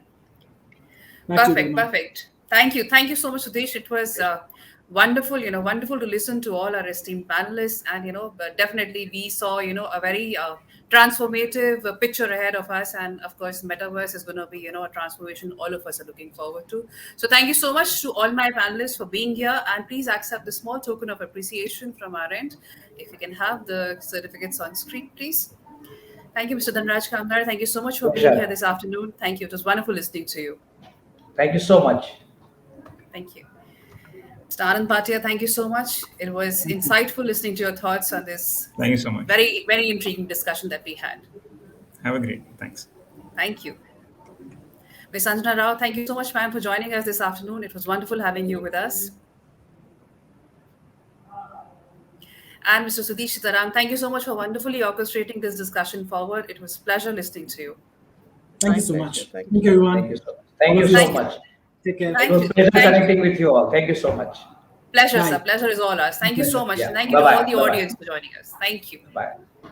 Back to you, Perfect, Garima. perfect. Thank you so much, Sudesh. It was wonderful, wonderful to listen to all our esteemed panelists, and but definitely we saw, a very transformative picture ahead of us, and of course, metaverse is going to be, a transformation all of us are looking forward to. So, thank you so much to all my panelists for being here, and please accept the small token of appreciation from our end. If you can have the certificates on screen, please. Thank you, Mr. Dhanraj Kamdar. Thank you so much for being here Pleasure. this afternoon. Thank you. It was wonderful listening to you. Thank you so much. Thank you. Mr. Anand Bhatia, thank you so much. It was Thank you. insightful listening to your thoughts on this Thank you so much. very, very intriguing discussion that we had. Have a great day. Thanks. Thank you. Ms. Sanjana Rao, thank you so much, ma'am, for joining us this afternoon. It was wonderful having you with us. And Mr. Sudesh Sitaram, thank you so much for wonderfully orchestrating this discussion forward. It was a pleasure listening to you. Thank you My so pleasure. much. Thank Thank you, you. Thank you everyone. so much. All Thank you of you. so Thank you. much. Take care. It Thank was you. pleasure Thank you. connecting with you all. Thank you so much. Pleasure, sir. Bye. Pleasure is all ours. Thank you so Pleasure. much. Yeah. And thank you Bye to all bye. the Bye bye. audience for joining us. Thank you. Bye.